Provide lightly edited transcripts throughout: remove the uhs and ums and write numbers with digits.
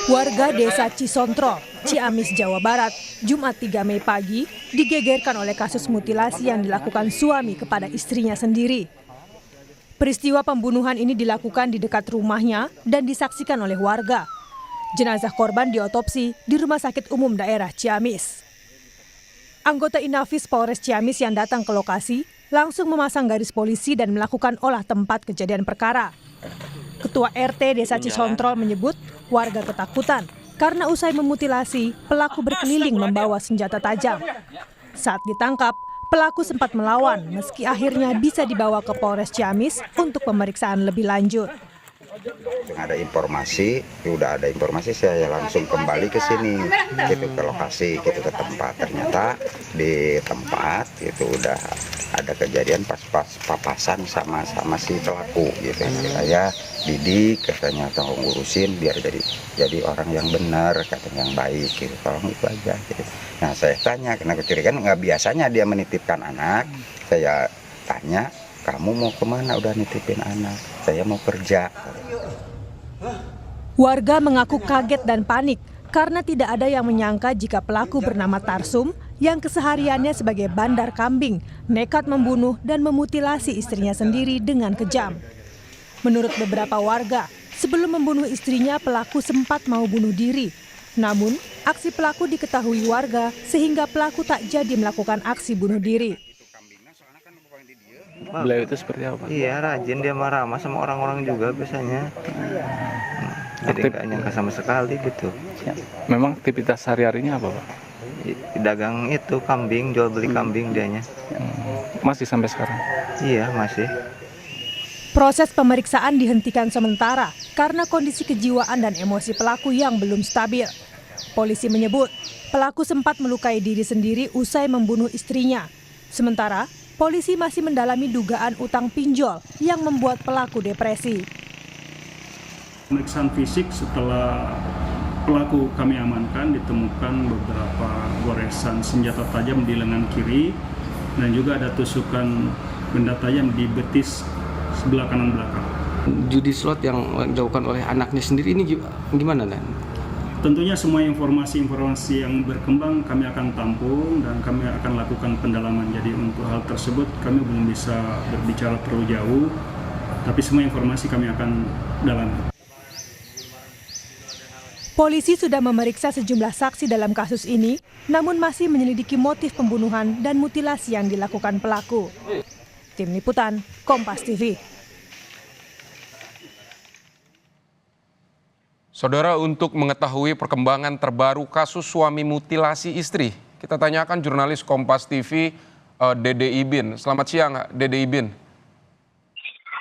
Warga Desa Cisontro, Ciamis, Jawa Barat, Jumat 3 Mei pagi, digegerkan oleh kasus mutilasi yang dilakukan suami kepada istrinya sendiri. Peristiwa pembunuhan ini dilakukan di dekat rumahnya dan disaksikan oleh warga. Jenazah korban diotopsi di Rumah Sakit Umum Daerah Ciamis. Anggota Inafis Polres Ciamis yang datang ke lokasi langsung memasang garis polisi dan melakukan olah tempat kejadian perkara. Ketua RT Desa Cisontrol menyebut warga ketakutan karena usai memutilasi, pelaku berkeliling membawa senjata tajam. Saat ditangkap, pelaku sempat melawan meski akhirnya bisa dibawa ke Polres Ciamis untuk pemeriksaan lebih lanjut. Ada informasi, udah ada informasi, saya langsung kembali ke sini, gitu, ke lokasi, gitu, ke tempat. Ternyata di tempat itu udah ada kejadian pas papasan sama si pelaku, gitu. Saya didik, katanya tolong ngurusin biar jadi orang yang benar, katanya yang baik, gitu. Tolong itu aja. Gitu. Nah saya tanya, karena kecurigaan nggak biasanya dia menitipkan anak. Saya tanya, kamu mau kemana? Udah nitipin anak, saya mau kerja. Warga mengaku kaget dan panik karena tidak ada yang menyangka jika pelaku bernama Tarsum yang kesehariannya sebagai bandar kambing nekat membunuh dan memutilasi istrinya sendiri dengan kejam. Menurut beberapa warga, sebelum membunuh istrinya pelaku sempat mau bunuh diri. Namun, aksi pelaku diketahui warga sehingga pelaku tak jadi melakukan aksi bunuh diri. Beliau itu seperti apa? Iya, rajin, dia marah-marah sama orang-orang juga biasanya. Jadi nggak nyangka sama sekali gitu. Memang aktivitas sehari-harinya apa, Pak? Dagang itu kambing, jual beli kambing dianya. Masih sampai sekarang? Iya, masih. Proses pemeriksaan dihentikan sementara karena kondisi kejiwaan dan emosi pelaku yang belum stabil. Polisi menyebut pelaku sempat melukai diri sendiri usai membunuh istrinya. Sementara, polisi masih mendalami dugaan utang pinjol yang membuat pelaku depresi. Pemeriksaan fisik setelah pelaku kami amankan, ditemukan beberapa goresan senjata tajam di lengan kiri dan juga ada tusukan benda tajam di betis sebelah kanan belakang. Judi slot yang dilakukan oleh anaknya sendiri ini gimana, Dan? Tentunya semua informasi yang berkembang kami akan tampung dan kami akan lakukan pendalaman. Jadi untuk hal tersebut kami belum bisa berbicara terlalu jauh, tapi semua informasi kami akan dalami. Polisi sudah memeriksa sejumlah saksi dalam kasus ini, namun masih menyelidiki motif pembunuhan dan mutilasi yang dilakukan pelaku. Tim Liputan, Kompas TV. Saudara, untuk mengetahui perkembangan terbaru kasus suami mutilasi istri, kita tanyakan jurnalis Kompas TV, Dede Ibin. Selamat siang, Dede Ibin.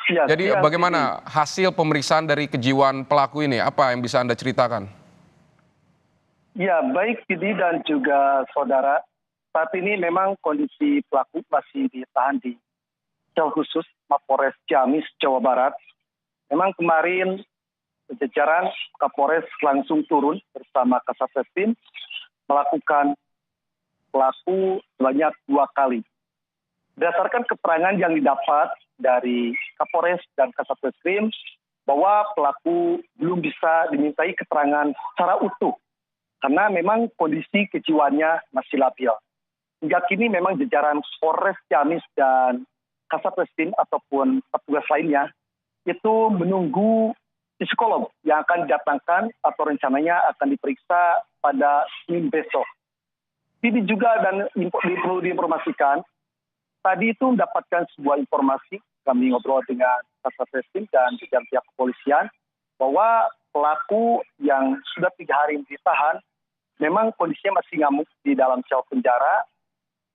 Ya, jadi bagaimana hasil pemeriksaan dari kejiwaan pelaku ini? Apa yang bisa Anda ceritakan? Ya, baik Didi dan juga saudara. Saat ini memang kondisi pelaku masih ditahan di sel khusus Mapolres Ciamis, Jawa Barat. Memang kemarin jajaran Kapolres langsung turun bersama Kasateskrim melakukan pelaku sebanyak 2 kali. Berdasarkan keterangan yang didapat dari Kapolres dan Kasateskrim bahwa pelaku belum bisa dimintai keterangan secara utuh karena memang kondisi kejiwaannya masih labil. Hingga kini memang jajaran Polres Ciamis dan Kasateskrim ataupun petugas lainnya itu menunggu psikolog yang akan didatangkan atau rencananya akan diperiksa pada Senin besok. Ini juga dan perlu diinformasikan, tadi itu mendapatkan sebuah informasi, kami ngobrol dengan Kasateskrim dan pihak kepolisian, bahwa pelaku yang sudah 3 hari ditahan, memang kondisinya masih ngamuk di dalam sel penjara.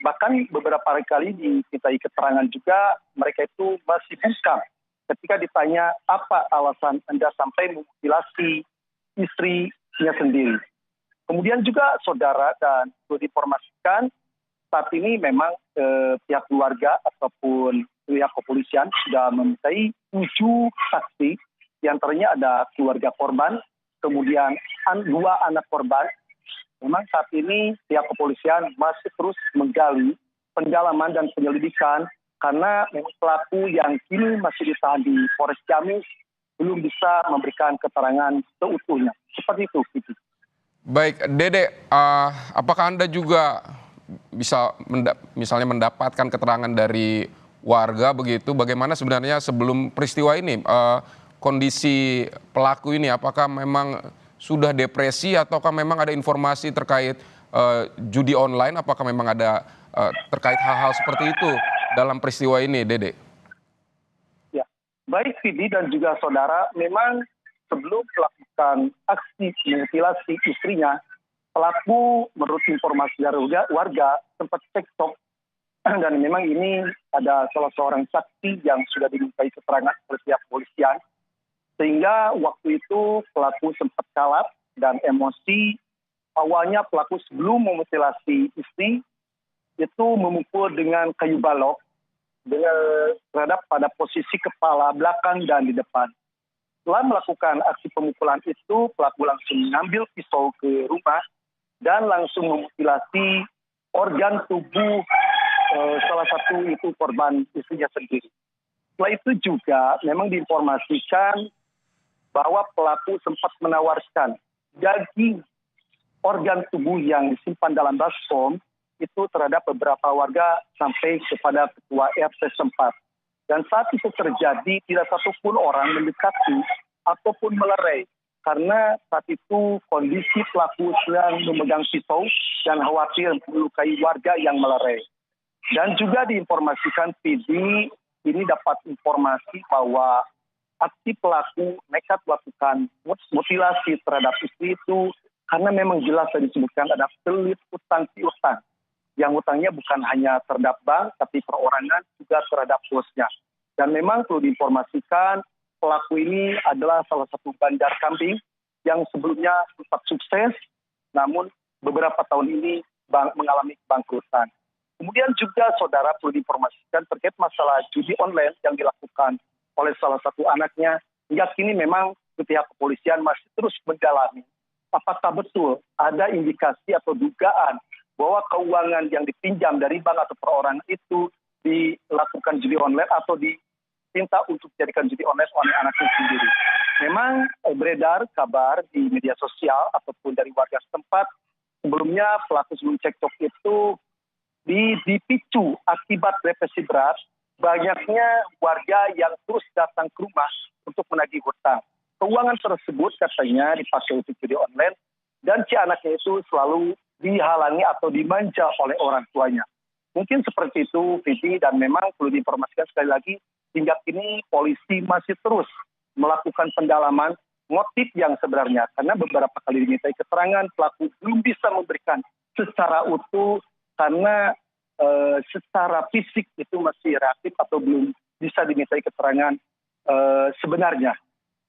Bahkan beberapa kali dimintai keterangan juga, mereka itu masih bungkam ketika ditanya apa alasan Anda sampai memutilasi istrinya sendiri. Kemudian juga saudara dan perlu diinformasikan, saat ini memang pihak keluarga ataupun pihak kepolisian sudah memintai 7 saksi, di antaranya ada keluarga korban, kemudian 2 anak korban. Memang saat ini pihak kepolisian masih terus menggali pendalaman dan penyelidikan karena memang pelaku yang kini masih ditahan di Polres Ciamis belum bisa memberikan keterangan seutuhnya. Seperti itu, Vicky. Baik, Dede, apakah Anda juga bisa misalnya mendapatkan keterangan dari warga begitu, bagaimana sebenarnya sebelum peristiwa ini kondisi pelaku ini, apakah memang sudah depresi ataukah memang ada informasi terkait judi online, apakah memang ada terkait hal-hal seperti itu dalam peristiwa ini, Dede? Ya, baik Vidi dan juga saudara, memang sebelum melakukan aksi mutilasi istrinya, pelaku menurut informasi dari warga sempat cekcok dan memang ini ada salah seorang saksi yang sudah dimintai keterangan oleh pihak polisian, sehingga waktu itu pelaku sempat kalap dan emosi. Awalnya pelaku sebelum memutilasi istri itu memukul dengan kayu balok terhadap pada posisi kepala, belakang, dan di depan. Setelah melakukan aksi pemukulan itu, pelaku langsung mengambil pisau ke rumah dan langsung memutilasi organ tubuh salah satu itu korban istrinya sendiri. Setelah itu juga memang diinformasikan bahwa pelaku sempat menawarkan daging organ tubuh yang disimpan dalam baskom itu terhadap beberapa warga sampai kepada ketua RT setempat. Dan saat itu terjadi, tidak satupun orang mendekati ataupun melerai. Karena saat itu kondisi pelaku sedang memegang pisau dan khawatir melukai warga yang melerai. Dan juga diinformasikan PD, ini dapat informasi bahwa aksi pelaku nekat melakukan mutilasi terhadap istri itu karena memang jelas disebutkan ada selit utang piutang. Yang utangnya bukan hanya terhadap bank, tapi perorangan juga terhadap bosnya. Dan memang perlu diinformasikan, pelaku ini adalah salah satu bandar kambing yang sebelumnya sempat sukses, namun beberapa tahun ini mengalami kebangkrutan. Kemudian juga saudara perlu diinformasikan terkait masalah judi online yang dilakukan oleh salah satu anaknya. Hingga kini memang pihak kepolisian masih terus mendalami apakah betul ada indikasi atau dugaan bahwa keuangan yang dipinjam dari bank atau perorangan itu dilakukan judi online atau diminta untuk dijadikan judi online oleh anaknya sendiri. Memang beredar kabar di media sosial ataupun dari warga setempat, sebelumnya pelaku sebelum cekcok itu dipicu akibat depresi berat, banyaknya warga yang terus datang ke rumah untuk menagih hutang. Keuangan tersebut katanya dipakai untuk judi online dan si anaknya itu selalu dihalangi atau dimanja oleh orang tuanya. Mungkin seperti itu, Vivi, dan memang perlu diinformasikan sekali lagi, hingga kini polisi masih terus melakukan pendalaman motif yang sebenarnya. Karena beberapa kali dimintai keterangan, pelaku belum bisa memberikan secara utuh karena secara fisik itu masih reaktif atau belum bisa dimintai keterangan sebenarnya.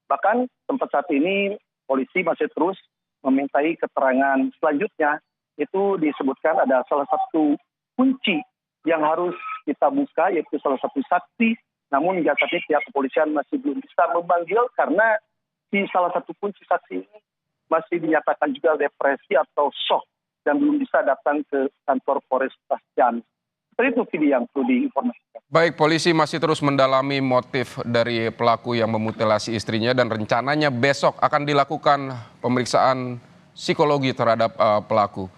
Bahkan tempat saat ini polisi masih terus memintai keterangan selanjutnya. Itu disebutkan ada salah satu kunci yang harus kita buka, yaitu salah satu saksi. Namun hingga saat ini pihak kepolisian masih belum bisa memanggil karena si salah satu kunci saksi ini masih dinyatakan juga depresi atau shock dan belum bisa datang ke kantor Polrestabes Ciamis. Seperti itu video yang perlu diinformasikan. Baik, polisi masih terus mendalami motif dari pelaku yang memutilasi istrinya dan rencananya besok akan dilakukan pemeriksaan psikologi terhadap pelaku.